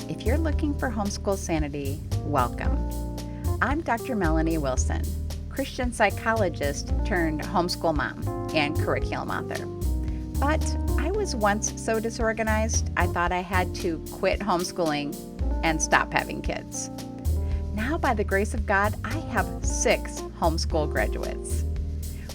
If you're looking for homeschool sanity, welcome. I'm Dr. Melanie Wilson, Christian psychologist turned homeschool mom and curriculum author. But I was once so disorganized, I thought I had to quit homeschooling and stop having kids. Now, by the grace of God, I have 6 homeschool graduates.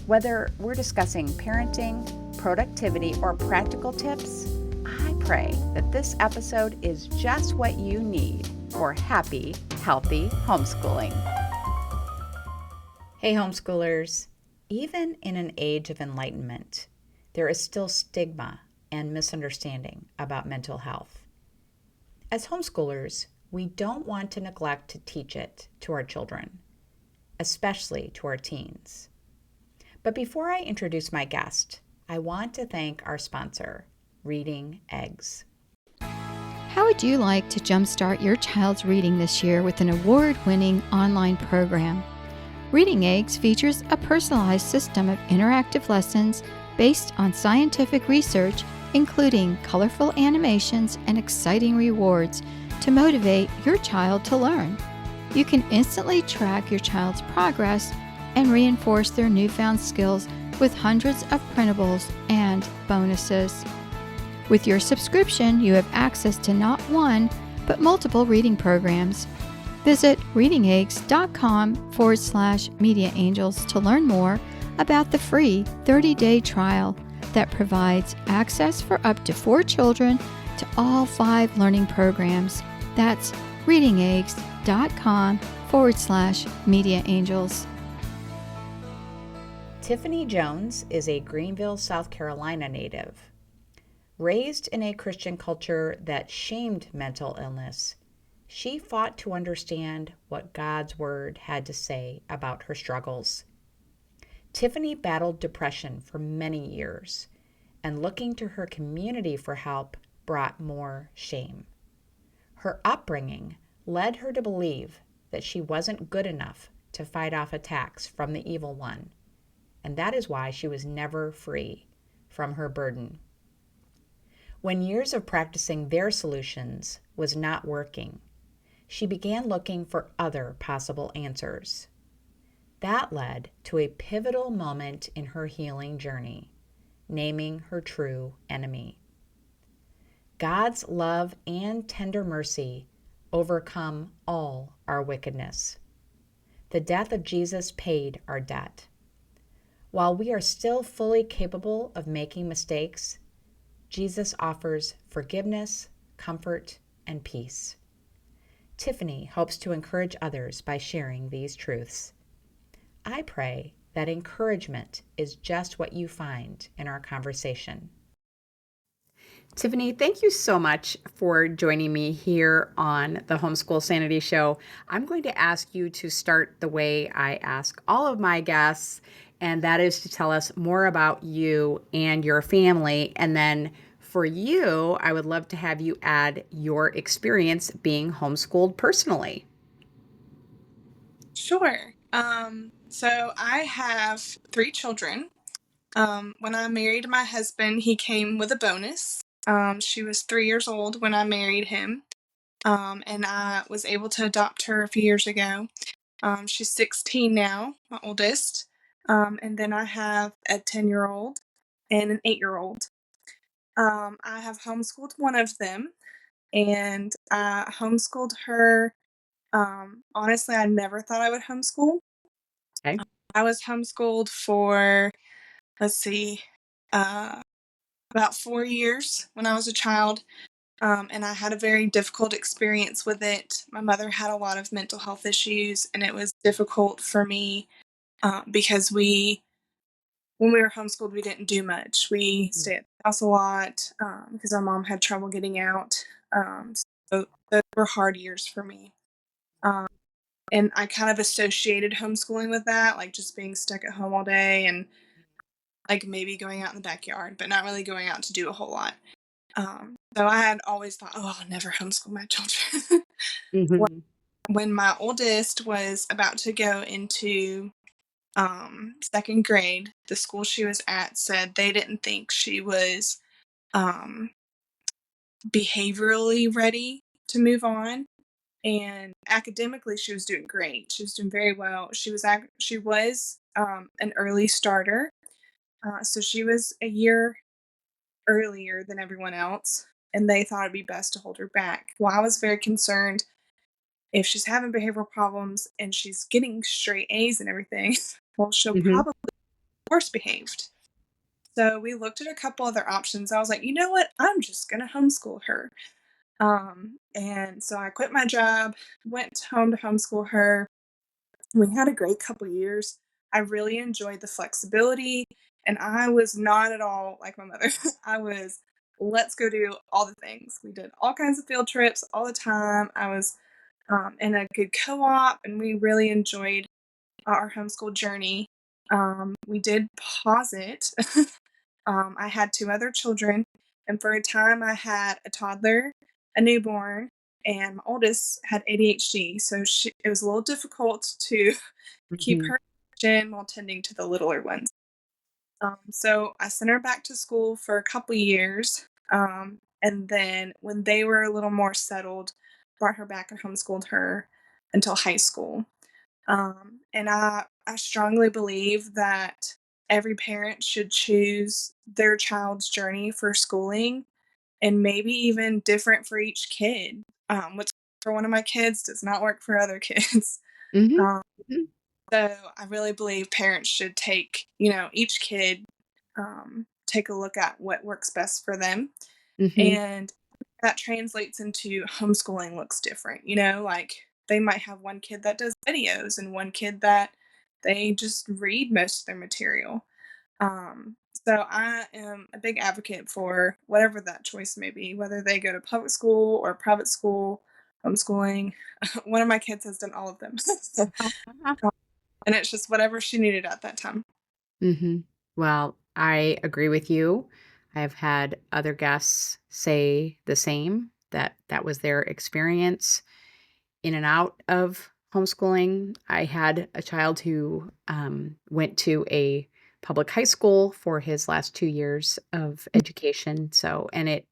Whether we're discussing parenting, productivity, or practical tips, I pray that this episode is just what you need for happy, healthy homeschooling. Hey, homeschoolers. Even in an age of enlightenment, there is still stigma and misunderstanding about mental health. As homeschoolers, we don't want to neglect to teach it to our children, especially to our teens. But before I introduce my guest, I want to thank our sponsor, Reading Eggs. How would you like to jumpstart your child's reading this year with an award-winning online program? Reading Eggs features a personalized system of interactive lessons based on scientific research, including colorful animations and exciting rewards to motivate your child to learn. You can instantly track your child's progress and reinforce their newfound skills with hundreds of printables and bonuses. With your subscription, you have access to not one, but multiple reading programs. Visit readingeggs.com/Media Angels to learn more about the free 30-day trial that provides access for up to 4 children to all 5 learning programs. That's readingeggs.com/Media Angels. Tiffany Jones is a Greenville, South Carolina native. Raised in a Christian culture that shamed mental illness, she fought to understand what God's Word had to say about her struggles. Tiffany battled depression for many years, and looking to her community for help brought more shame. Her upbringing led her to believe that she wasn't good enough to fight off attacks from the evil one, and that is why she was never free from her burden. When years of practicing their solutions was not working, she began looking for other possible answers. That led to a pivotal moment in her healing journey, naming her true enemy. God's love and tender mercy overcome all our wickedness. The death of Jesus paid our debt. While we are still fully capable of making mistakes, Jesus offers forgiveness, comfort, and peace. Tiffany hopes to encourage others by sharing these truths. I pray that encouragement is just what you find in our conversation. Tiffany, thank you so much for joining me here on the Homeschool Sanity Show. I'm going to ask you to start the way I ask all of my guests, and that is to tell us more about you and your family. And then for you, I would love to have you add your experience being homeschooled personally. Sure. So I have 3 children. When I married my husband, he came with a bonus. She was 3 years old when I married him, and I was able to adopt her a few years ago. She's 16 now, my oldest. And then I have a 10-year-old and an 8-year-old. I have homeschooled one of them, and I homeschooled her. Honestly, I never thought I would homeschool. Okay. I was homeschooled for, let's see, uh, about 4 years when I was a child, and I had a very difficult experience with it. My mother had a lot of mental health issues, and it was difficult for me because when we were homeschooled, we didn't do much. We stayed at the house a lot because our mom had trouble getting out. So those were hard years for me. Um, and I kind of associated homeschooling with that, like just being stuck at home all day and like maybe going out in the backyard, but not really going out to do a whole lot. So I had always thought, oh, I'll never homeschool my children. Well, Mm-hmm. when my oldest was about to go into 2nd grade, the school she was at said they didn't think she was um, behaviorally ready to move on. And academically, she was doing great. She was doing very well. She was an early starter, so she was a year earlier than everyone else, and they thought it'd be best to hold her back. Well, I was very concerned if she's having behavioral problems and she's getting straight A's and everything, well, she'll Mhm. probably be worse behaved. So we looked at a couple other options. I was like, you know what? I'm just gonna homeschool her. And so I quit my job, went home to homeschool her. We had a great couple years. I really enjoyed the flexibility, and I was not at all like my mother. I was, let's go do all the things. We did all kinds of field trips all the time. I was in a good co op, and we really enjoyed our homeschool journey. We did pause it. I had two other children, and for a time, I had a toddler, a newborn, and my oldest had ADHD. So it was a little difficult to keep Mhm. her in while tending to the littler ones. So I sent her back to school for a couple years. And then when they were a little more settled, brought her back and homeschooled her until high school. And I strongly believe that every parent should choose their child's journey for schooling and maybe even different for each kid. What's for one of my kids does not work for other kids. Mhm. Um, Mhm. so I really believe parents should take, you know, each kid, take a look at what works best for them. Mhm. And that translates into homeschooling looks different, you know, like they might have one kid that does videos and one kid that they just read most of their material. So I am a big advocate for whatever that choice may be, whether they go to public school or private school, homeschooling. One of my kids has done all of them. And it's just whatever she needed at that time. Mhm. Well, I agree with you. I've had other guests say the same, that that was their experience in and out of homeschooling. I had a child who went to a public high school for his last 2 years of education. So, and it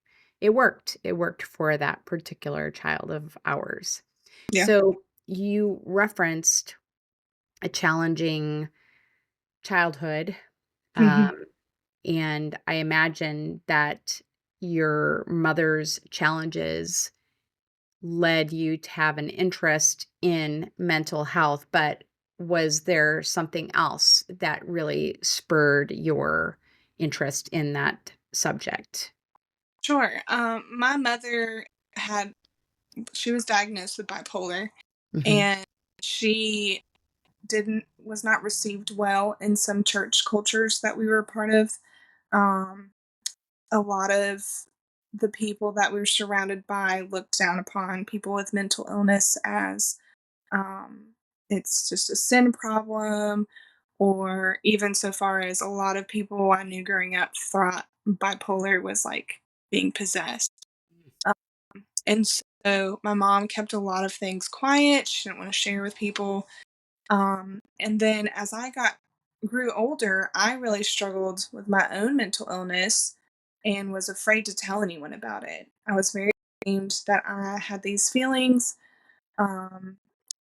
worked. It worked for that particular child of ours. Yeah. So, you referenced a challenging childhood, Hmm. um, and I imagine that your mother's challenges led you to have an interest in mental health, but was there something else that really spurred your interest in that subject? Sure. My mother had, she was diagnosed with bipolar, Mhm. and she was not received well in some church cultures that we were a part of. Um, a lot of the people that we were surrounded by looked down upon people with mental illness as, um, it's just a sin problem, or even so far as a lot of people I knew growing up thought bipolar was like being possessed. Um, and so my mom kept a lot of things quiet. She didn't want to share with people. And then as I grew older, I really struggled with my own mental illness and was afraid to tell anyone about it. I was very ashamed that I had these feelings. Um,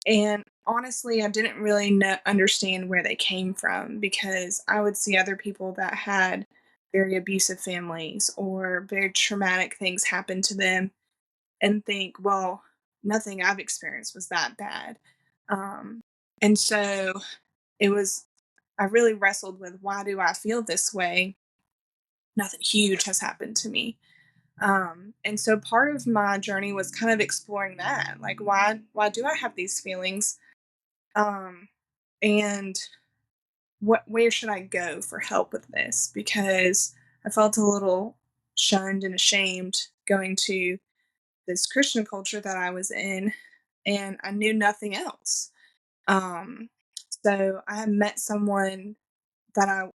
and honestly, I didn't really understand where they came from because I would see other people that had very abusive families or very traumatic things happen to them and think, well, nothing I've experienced was that bad. Um, and so it was, I really wrestled with why do I feel this way? Nothing huge has happened to me. And so part of my journey was kind of exploring that, like why do I have these feelings? Um, and where should I go for help with this? Because I felt a little shunned and ashamed going to this Christian culture that I was in, and I knew nothing else. Um, so I had met someone that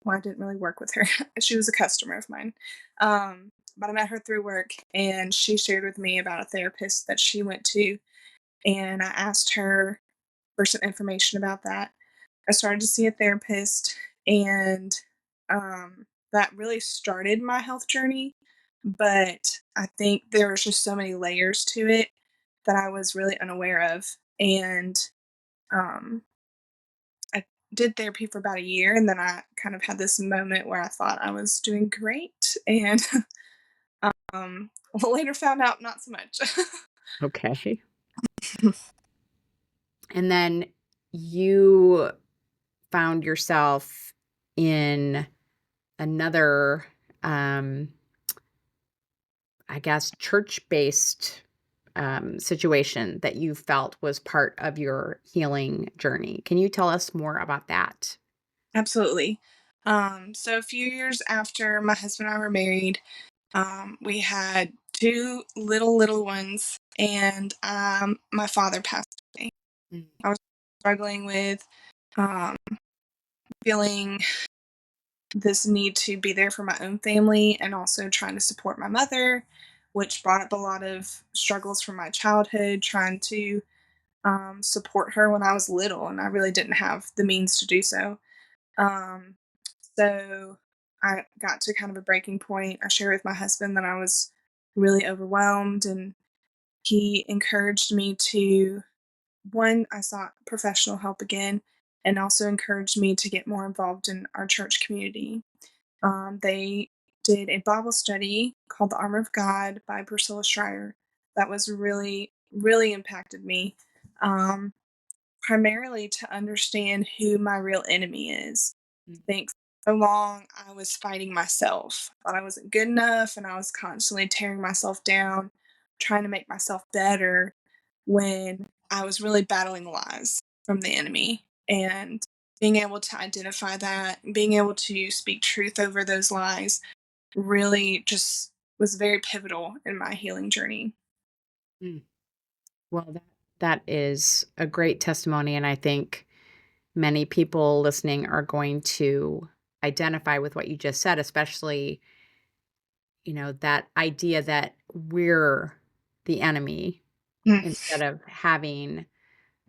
well, I didn't really work with her. She was a customer of mine. But I met her through work, and she shared with me about a therapist that she went to, and I asked her for some information about that. I started to see a therapist, and that really started my health journey. but I think there was just so many layers to it that I was really unaware of. And um, I did therapy for about a year, and then I kind of had this moment where I thought I was doing great, and um, later found out not so much. Okay. And then you found yourself in another, um, I guess, church-based situation that you felt was part of your healing journey. Can you tell us more about that? Absolutely. So a few years after my husband and I were married, we had two little ones, and my father passed away. Mm. I was struggling with um, feeling this need to be there for my own family and also trying to support my mother, which brought up a lot of struggles from my childhood, trying to support her when I was little, and I really didn't have the means to do so. Um, so I got to kind of a breaking point. I shared with my husband that I was really overwhelmed, and he encouraged me to, one, I sought professional help again, and also encouraged me to get more involved in our church community. They did a Bible study called The Armor of God by Priscilla Schreier that was really impacted me. Um, Primarily to understand who my real enemy is. Mm. I think for so long I was fighting myself. I thought I wasn't good enough, and I was constantly tearing myself down, trying to make myself better when I was really battling lies from the enemy. And being able to identify that, being able to speak truth over those lies really just was very pivotal in my healing journey. Mm. Well, that is a great testimony, and I think many people listening are going to identify with what you just said, especially, that idea that we're the enemy Mm, instead of having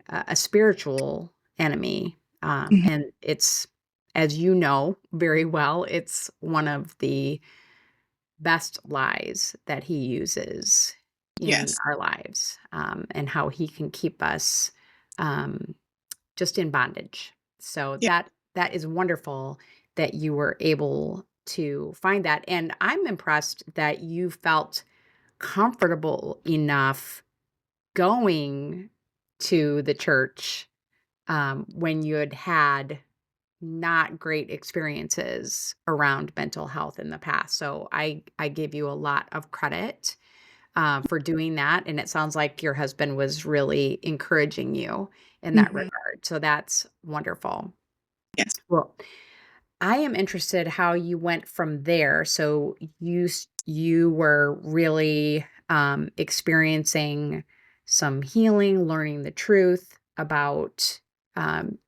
a spiritual enemy. mhm. And it's, as you know very well, it's one of the best lies that he uses in Yes. our lives, and how he can keep us um, just in bondage. So Yeah. that is wonderful that you were able to find that. And I'm impressed that you felt comfortable enough going to the church when you had not great experiences around mental health in the past. So I give you a lot of credit for doing that, and it sounds like your husband was really encouraging you in that Mhm. regard. So that's wonderful. Yes. Well, I am interested how you went from there. So you were really experiencing some healing, learning the truth about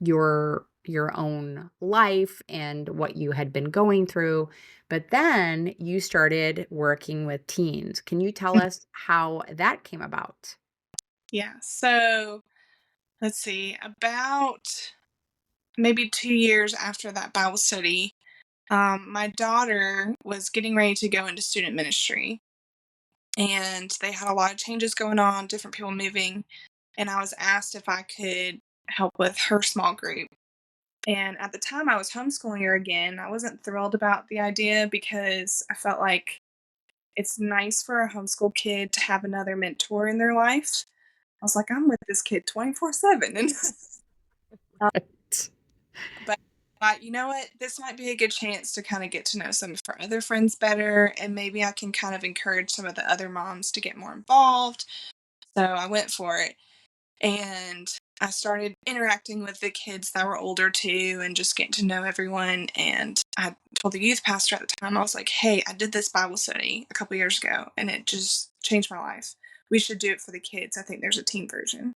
your own life and what you had been going through. But then you started working with teens. Can you tell us how that came about? Yeah. So let's see, about maybe 2 years after that Bible study, my daughter was getting ready to go into student ministry, and they had a lot of changes going on, different people moving, and I was asked if I could help with her small group. And at the time, I was homeschooling her again. I wasn't thrilled about the idea because I felt like it's nice for a homeschool kid to have another mentor in their life. I was like, I'm with this kid 24/7. And but you know what? This might be a good chance to kind of get to know some of her other friends better, and maybe I can kind of encourage some of the other moms to get more involved. So I went for it, and I started interacting with the kids that were older too, and just getting to know everyone. And I told the youth pastor at the time, I was like, "Hey, I did this Bible study a couple years ago, and it just changed my life. We should do it for the kids. I think there's a teen version."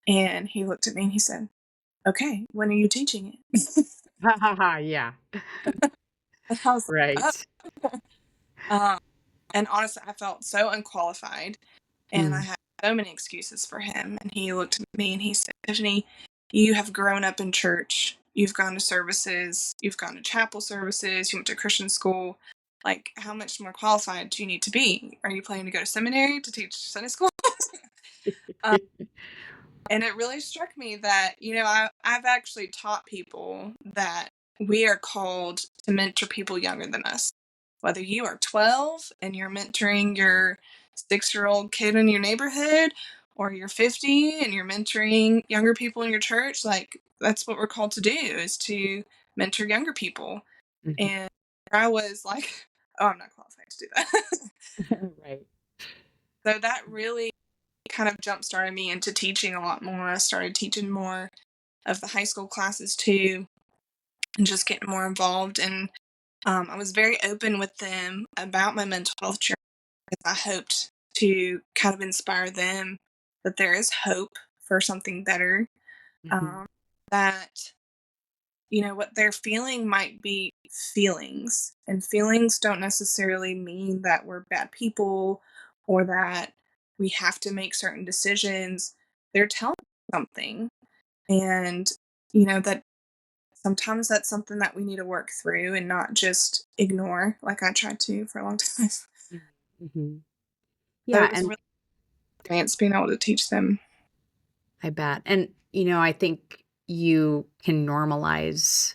And he looked at me and he said, "Okay, when are you teaching it?" Yeah. And I was like, Right. "Oh." Um, and honestly, I felt so unqualified, and I Mm. had so many excuses for him. And he looked at me and he said, "Tiffany, you have grown up in church. You've gone to services. You've gone to chapel services. You went to Christian school. Like, how much more qualified do you need to be? Are you planning to go to seminary to teach Sunday school? um, and it really struck me that, I've actually taught people that we are called to mentor people younger than us. Whether you are 12 and you're mentoring your 6-year-old kid in your neighborhood, or you're 50 and you're mentoring younger people in your church, like, that's what we're called to do, is to mentor younger people. Mhm. And I was like, oh, I'm not qualified to do that. Right. So that really kind of jump started me into teaching a lot more. I started teaching more of the high school classes too, and just getting more involved. And I was very open with them about my mental health journey, because I hoped to kind of inspire them that there is hope for something better. Mhm. Um, that what they're feeling might be feelings, and feelings don't necessarily mean that we're bad people or that we have to make certain decisions. They're telling something, and that sometimes that's something that we need to work through and not just ignore, like I tried to for a long time. Mhm. So Yeah, it was and really advanced being able to teach them. I bet. And I think you can normalize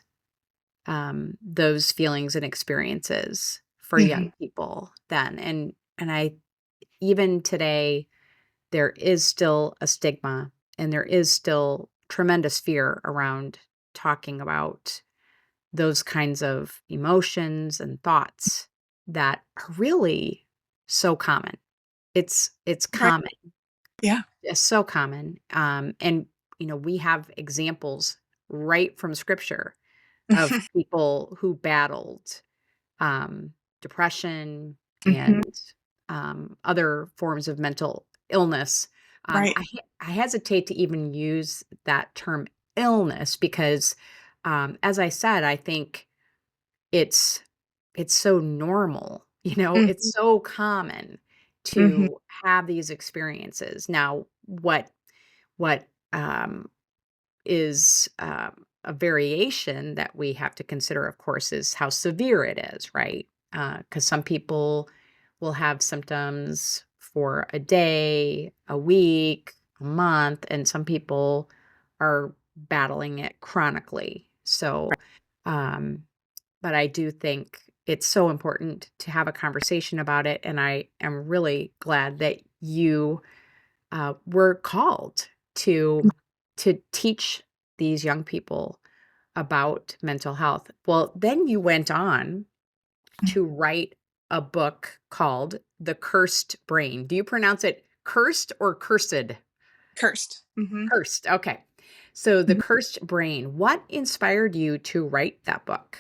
those feelings and experiences for Mhm. young people then. And I even today there is still a stigma and there is still tremendous fear around talking about those kinds of emotions and thoughts that are really so common. It's Right. common. Yeah. It's so common. And we have examples right from scripture of people who battled depression Mhm. and other forms of mental illness. Right. I hesitate to even use that term illness because, as I said, I think it's it's so normal. It's Mhm. so common Mhm. to have these experiences. Now, what is a variation that we have to consider, of course, is how severe it is, right? Because some people will have symptoms for a day, a week, a month, and some people are battling it chronically. So, um, but I do think it's so important to have a conversation about it. And I am really glad that you were called to teach these young people about mental health. Well, then you went on to write a book called The Cursed Brain. Do you pronounce it cursed or cursed? Cursed. Mhm. Cursed. Okay. So, The Cursed Brain. What inspired you to write that book?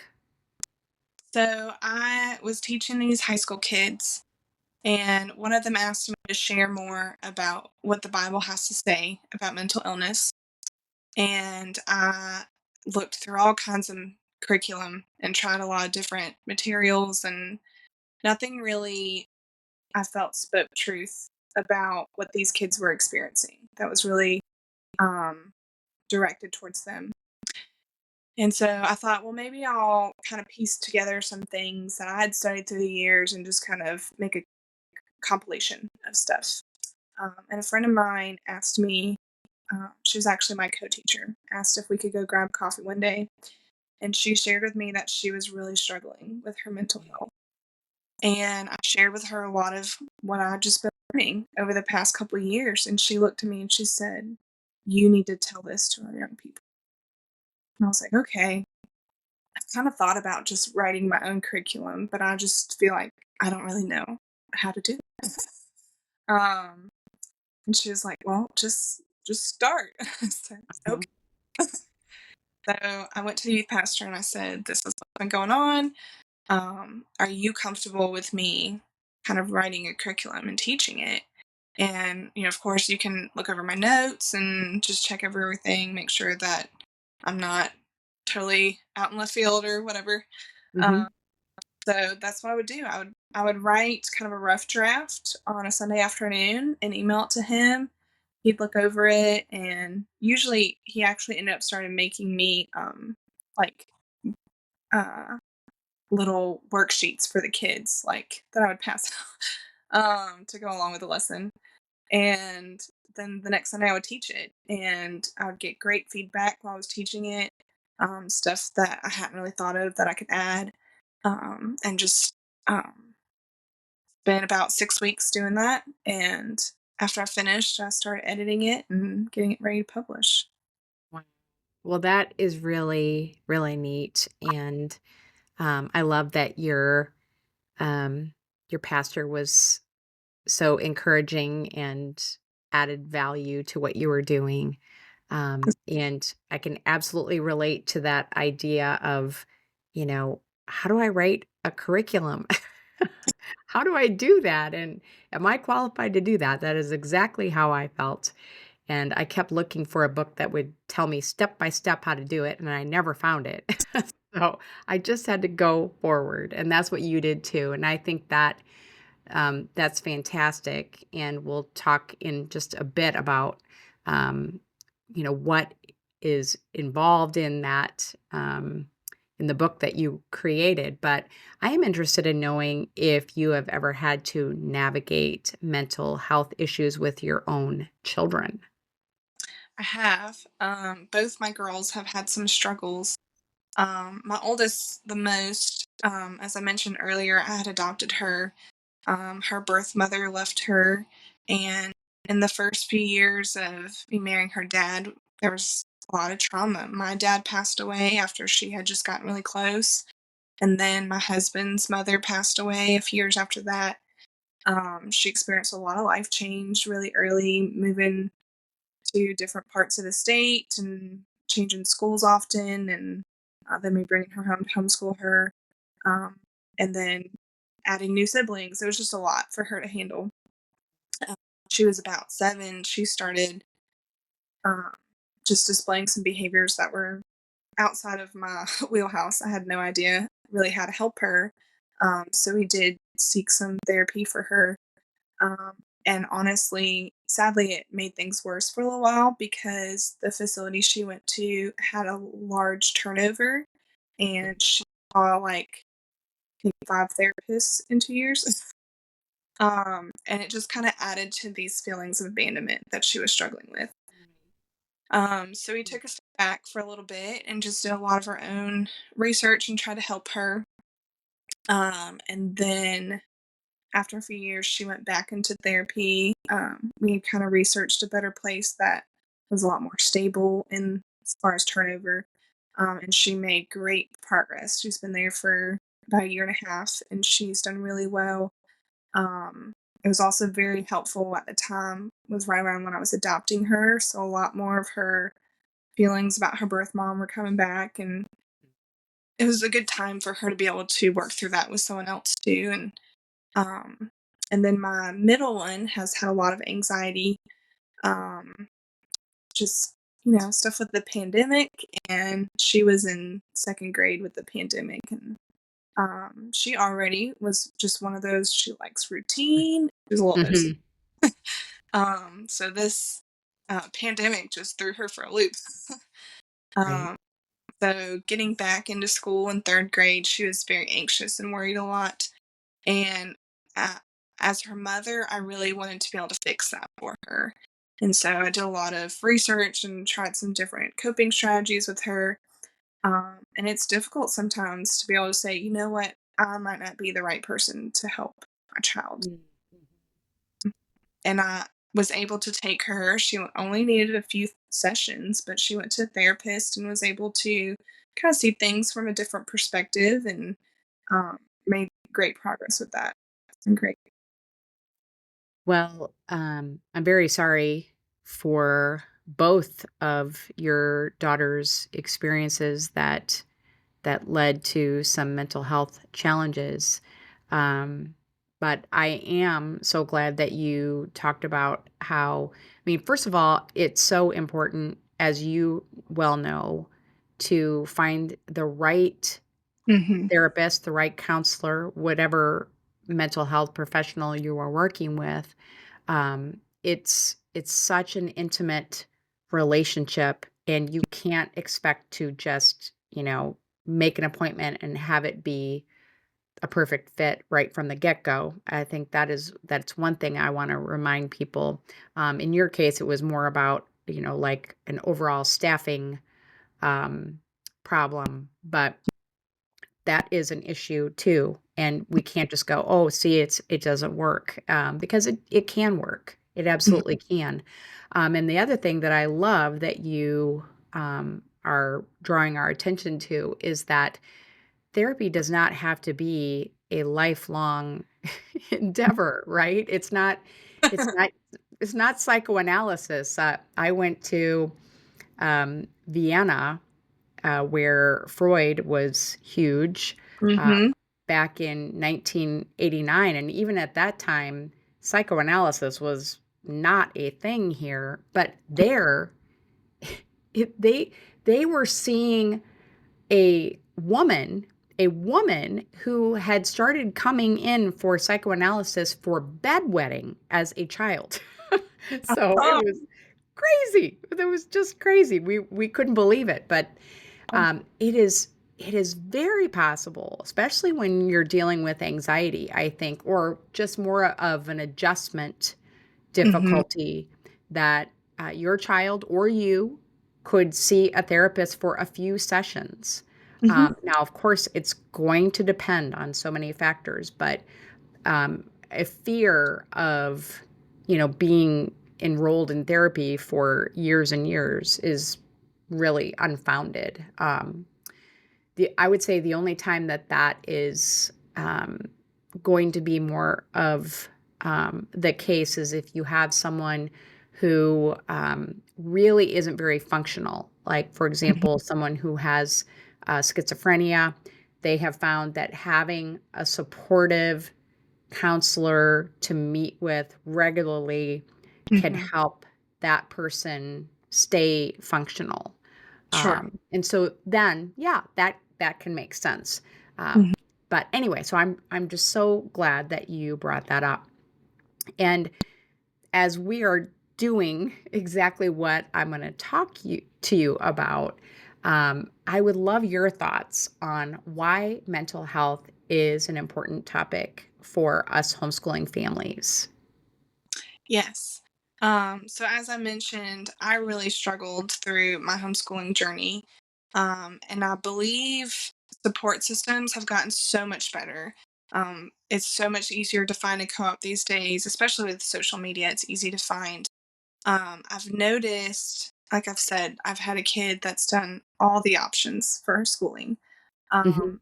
So I was teaching these high school kids, and one of them asked me to share more about what the Bible has to say about mental illness. And I looked through all kinds of curriculum and tried a lot of different materials, and nothing really, I felt, spoke truth about what these kids were experiencing. That was really um, directed towards them. And so I thought, well, maybe I'll kind of piece together some things that I had studied through the years and just kind of make a compilation of stuff. And a friend of mine asked me, she was actually my co teacher, asked if we could go grab coffee one day. And she shared with me that she was really struggling with her mental health. And I shared with her a lot of what I'd just been learning over the past couple of years. And she looked at me and she said, "You need to tell this to our young people." And I was like, okay. I kind of thought about just writing my own curriculum, but I just feel like I don't really know how to do it. Um, and she was like, "Well, just start." I said, Uh-huh. "Okay." So I went to the youth pastor and I said, "This is what's been going on. Are you comfortable with me kind of writing a curriculum and teaching it?" And of course, you can look over my notes and just check over everything, make sure that I'm not totally out in left field or whatever. Hmm. Um, So that's what I would do. I would write kind of a rough draft on a Sunday afternoon and email it to him. He'd look over it, and usually he actually ended up started making me like uh little worksheets for the kids, like, that I would pass out, to go along with the lesson. And then the next Sunday I would teach it, and I would get great feedback while I was teaching it, stuff that I hadn't really thought of that I could add, and just spent about 6 weeks doing that. And after I finished, I started editing it and getting it ready to publish. Wow. Well, that is really, really neat, and I love that your pastor was so encouraging and added value to what you were doing. And I can absolutely relate to that idea of, how do I write a curriculum? How do I do that? And am I qualified to do that? That is exactly how I felt. And I kept looking for a book that would tell me step by step how to do it, and I never found it. So I just had to go forward, and that's what you did too. And I think that's fantastic. And we'll talk in just a bit about, um, what is involved in that, in the book that you created. But I am interested in knowing if you have ever had to navigate mental health issues with your own children. I have. Both my girls have had some struggles. My oldest, the most, as I mentioned earlier, I had adopted her. Her birth mother left her, and in the first few years of me marrying her dad, there was a lot of trauma. My dad passed away after she had just gotten really close, and then my husband's mother passed away a few years after that. She experienced a lot of life change really early, moving to different parts of the state and changing schools often, and then me bringing her home to homeschool her, um, and then adding new siblings. It was just a lot for her to handle. Um, she was about 7. She started um, just displaying some behaviors that were outside of my wheelhouse. I had no idea really how to help her. So we did seek some therapy for her. Um, and honestly, sadly, it made things worse for a little while because the facility she went to had a large turnover, and she saw like I think 5 therapists in 2 years. And it just kind of added to these feelings of abandonment that she was struggling with. So we took a step back for a little bit and just did a lot of our own research and tried to help her. And then after a few years, she went back into therapy. We kind of researched a better place that was a lot more stable in as far as turnover. And she made great progress. She's been there for about a year and a half, and she's done really well. It was also very helpful at the time, was right around when I was adopting her. So a lot more of her feelings about her birth mom were coming back, and it was a good time for her to be able to work through that with someone else too. Um, and then my middle one has had a lot of anxiety, um, just, stuff with the pandemic. And she was in second grade with the pandemic. And she already was just one of those, she likes routine. She's a little OCD. Mhm. So this pandemic just threw her for a loop. Right. um, so getting back into school in third grade, she was very anxious and worried a lot. And uh, as her mother, I really wanted to be able to fix that for her. And so I did a lot of research and tried some different coping strategies with her. And it's difficult sometimes to be able to say, you know what, I might not be the right person to help my child. Mm, mhm. And I was able to take her. She only needed a few sessions, but she went to a therapist and was able to kind of see things from a different perspective, and made great progress with that. It's been great. Well, I'm very sorry for both of your daughter's experiences that led to some mental health challenges. Um, but I am so glad that you talked about how, I mean, first of all, it's so important, as you well know, to find the right Hmm. therapist, the right counselor, whatever mental health professional you are working with. It's such an intimate relationship, and you can't expect to just, make an appointment and have it be a perfect fit right from the get-go. I think that's one thing I want to remind people. In your case, it was more about, like an overall staffing um, problem, but that is an issue too. And we can't just go, oh, see, it doesn't work, because it can work. It absolutely can. And the other thing that I love that you are drawing our attention to is that therapy does not have to be a lifelong endeavor, right? It's not, it's not psychoanalysis. I went to Vienna, where Freud was huge, uh, Mm-hmm. back in 1989. And even at that time, psychoanalysis was not a thing here. But there, it, they were seeing a woman, a woman who had started coming in for psychoanalysis for bedwetting as a child. So it Oh. was crazy. It was just crazy. We couldn't believe it, but it is very possible, especially when you're dealing with anxiety, I think, or just more of an adjustment Mm-hmm. difficulty, that your child or you could see a therapist for a few sessions. Mm-hmm. Now, of course, it's going to depend on so many factors, but a fear of, being enrolled in therapy for years and years is really unfounded. I would say the only time that is going to be more of the case is if you have someone who really isn't very functional. Like, for example, someone who has schizophrenia. They have found that having a supportive counselor to meet with regularly can Mm-hmm. help that person stay functional. Sure. And so then, yeah, that can make sense. Um, Mhm. but anyway, so I'm just so glad that you brought that up. And as we are doing exactly what I'm going to to you about, I would love your thoughts on why mental health is an important topic for us homeschooling families. Yes. So as I mentioned, I really struggled through my homeschooling journey. And I believe support systems have gotten so much better. It's so much easier to find a co-op these days, especially with social media. It's easy to find. I've noticed, like I've said, I've had a kid that's done all the options for her schooling. Hmm. Um,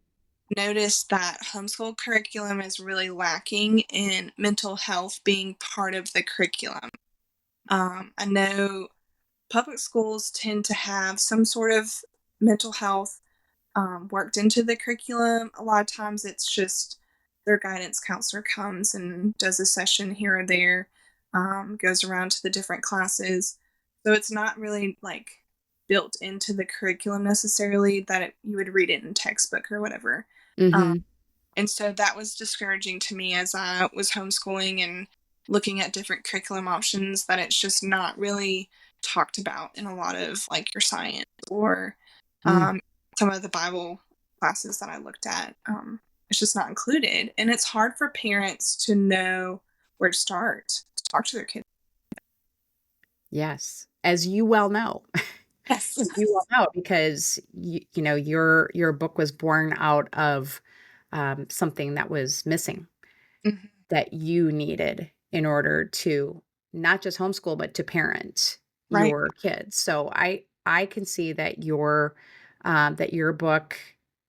Noticed that homeschool curriculum is really lacking in mental health being part of the curriculum. I know public schools tend to have some sort of mental health worked into the curriculum. A lot of times it's just their guidance counselor comes and does a session here or there, goes around to the different classes. So it's not really like built into the curriculum necessarily that you would read it in textbook or whatever. Um, Hmm. and so that was discouraging to me as I was homeschooling and looking at different curriculum options, that it's just not really talked about in a lot of like your science or Mm. um, some of the Bible classes that I looked at. It's just not included. And it's hard for parents to know where to start to talk to their kids. Yes, as you well know. Yes. As you well know, because your book was born out of something that was missing, Mhm. that you needed in order to not just homeschool, but to parent Right. your kids. So I can see that your book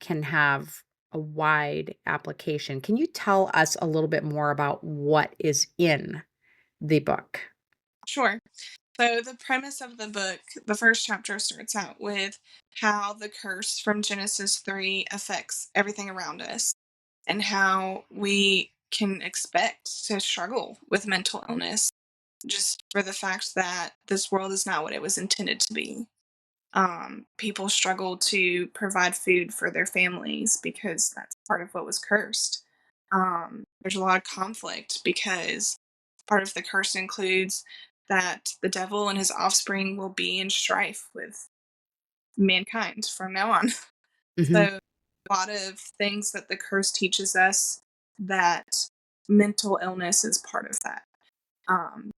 can have a wide application. Can you tell us a little bit more about what is in the book? Sure. So, the premise of the book, the first chapter starts out with how the curse from Genesis 3 affects everything around us and how we can expect to struggle with mental illness just for the fact that this world is not what it was intended to be. People struggle to provide food for their families because that's part of what was cursed. There's a lot of conflict because part of the curse includes that the devil and his offspring will be in strife with mankind from now on. Mhm. So a lot of things that the curse teaches us that mental illness is part of that.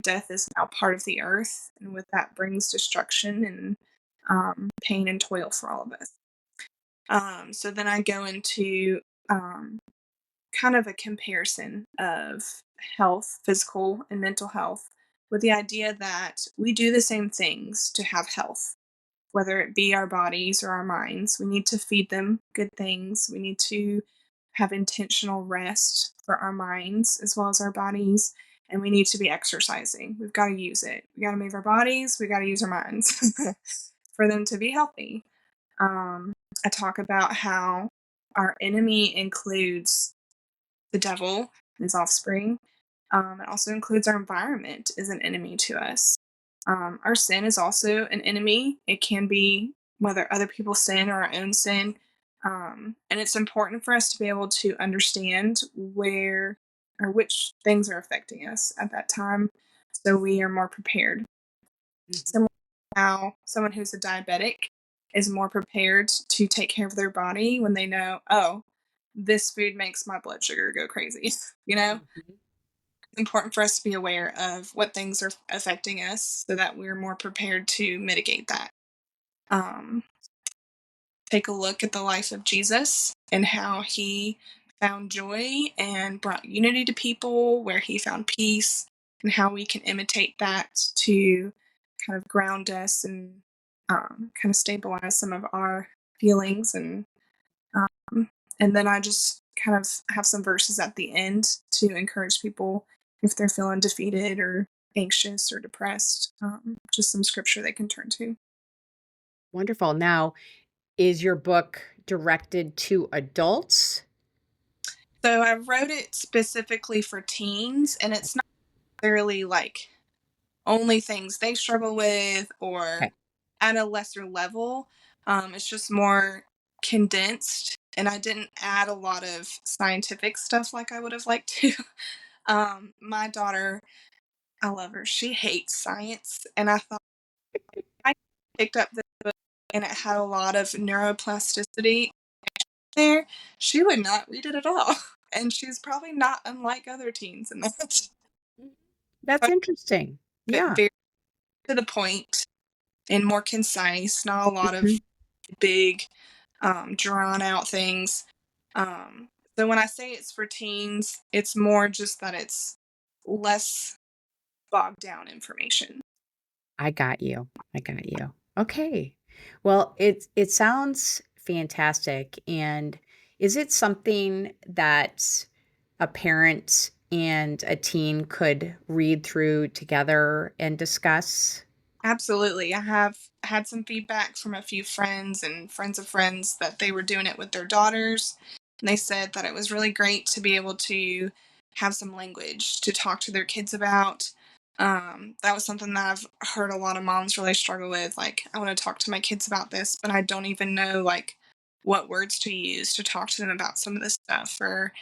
Death is now part of the earth, and with that brings destruction and pain and toil for all of us. So then I go into um, kind of a comparison of health, physical and mental health, with the idea that we do the same things to have health, whether it be our bodies or our minds. We need to feed them good things. We need to have intentional rest for our minds as well as our bodies. And we need to be exercising. We've got to use it. We got to move our bodies. We got to use our minds for them to be healthy. I talk about how our enemy includes the devil and his offspring. It also includes our environment is an enemy to us. Our sin is also an enemy. It can be whether other people sin or our own sin. And it's important for us to be able to understand where or which things are affecting us at that time so we are more prepared. Mhm. Similar to how someone who's a diabetic is more prepared to take care of their body when they know, oh, this food makes my blood sugar go crazy. You know, Mhm. it's important for us to be aware of what things are affecting us so that we're more prepared to mitigate that. Um, Take a look at the life of Jesus and how he found joy and brought unity to people, where he found peace, and how we can imitate that to kind of ground us and kind of stabilize some of our feelings. Um, and then I just kind of have some verses at the end to encourage people if they're feeling defeated or anxious or depressed, just some scripture they can turn to. Wonderful. Now, is your book directed to adults? So I wrote it specifically for teens, and it's not necessarily like only things they struggle with or Okay. at a lesser level. It's just more condensed, and I didn't add a lot of scientific stuff like I would have liked to. My daughter, I love her. She hates science, and I thought I picked up this book and it had a lot of neuroplasticity there. She would not read it at all, and she's probably not unlike other teens in that. Mhm. That's interesting. But Yeah. very to the point and more concise, not a lot Mhm. of big, drawn out things. Um, so when I say it's for teens, it's more just that it's less bogged down information. I got you. I got you. Okay. Well, it sounds fantastic. And is it something that a parent and a teen could read through together and discuss? Absolutely. I have had some feedback from a few friends and friends of friends that they were doing it with their daughters. And they said that it was really great to be able to have some language to talk to their kids about. That was something that I've heard a lot of moms really struggle with. Like, I want to talk to my kids about this, but I don't even know like what words to use to talk to them about some of this stuff or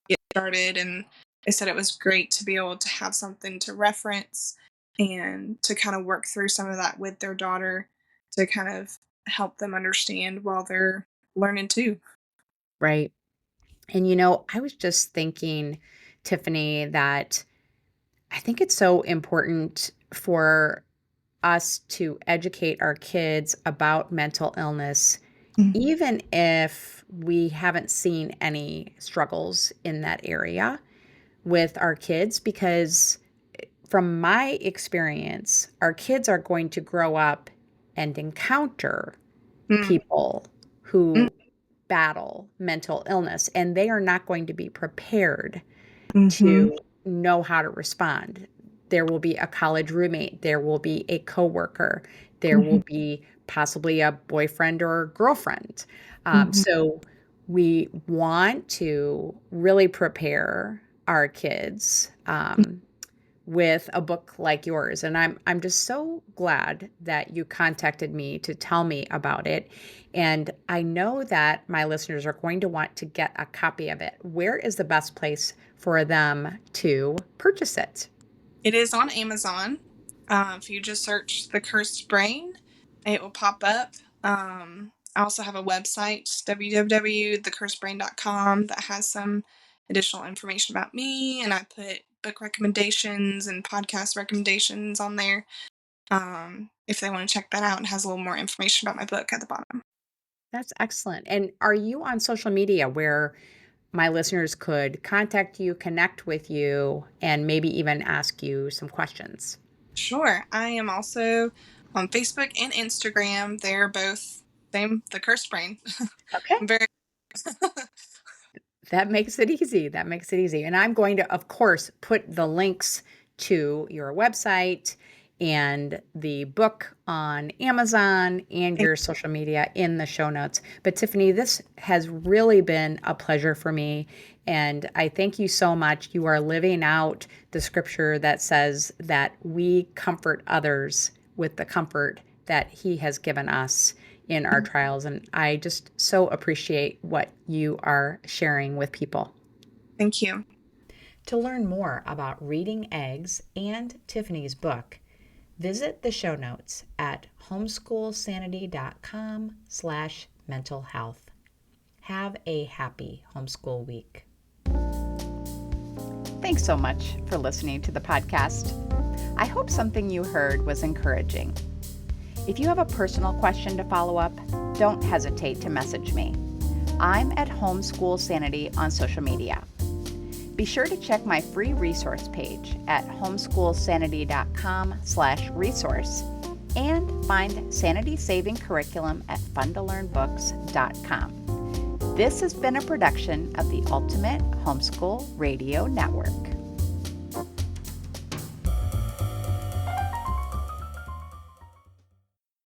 get started. And they said it was great to be able to have something to reference and to kind of work through some of that with their daughter to kind of help them understand while they're learning too. Right. And I was just thinking, Tiffany, that I think it's so important for us to educate our kids about mental illness, Mm. even if we haven't seen any struggles in that area with our kids, because from my experience, our kids are going to grow up and encounter Mm. people Mm. who battle mental illness, and they are not going to be prepared Mhm. to know how to respond. There will be a college roommate, there will be a coworker, there will Mhm. be possibly a boyfriend or girlfriend. Mhm. So we want to really prepare our kids with a book like yours, and I'm just so glad that you contacted me to tell me about it. And I know that my listeners are going to want to get a copy of it. Where is the best place for them to purchase it? It is on Amazon. If you just search The Cursed Brain, it will pop up. I also have a website, www.thecursedbrain.com, that has some additional information about me, and I put book recommendations and podcast recommendations on there. If they want to check that out, and has a little more information about my book at the bottom. That's excellent. And are you on social media where my listeners could contact you, connect with you, and maybe even ask you some questions? Sure. I am also on Facebook and Instagram. They're both same, The Cursed Brain. Okay. I'm very That makes it easy. That makes it easy. And I'm going to, of course, put the links to your website and the book on Amazon and your social media in the show notes. But Tiffany, this has really been a pleasure for me. And I thank you so much. You are living out the scripture that says that we comfort others with the comfort that He has given us in our trials. And I just so appreciate what you are sharing with people. Thank you. To learn more about Reading Eggs and Tiffany's book, visit the show notes at homeschoolsanity.com/mental health. Have a happy homeschool week. Thanks so much for listening to the podcast. I hope something you heard was encouraging. If you have a personal question to follow up, don't hesitate to message me. I'm at Homeschool Sanity on social media. Be sure to check my free resource page at homeschoolsanity.com/resource and find Sanity Saving Curriculum at funtolearnbooks.com. This has been a production of the Ultimate Homeschool Radio Network.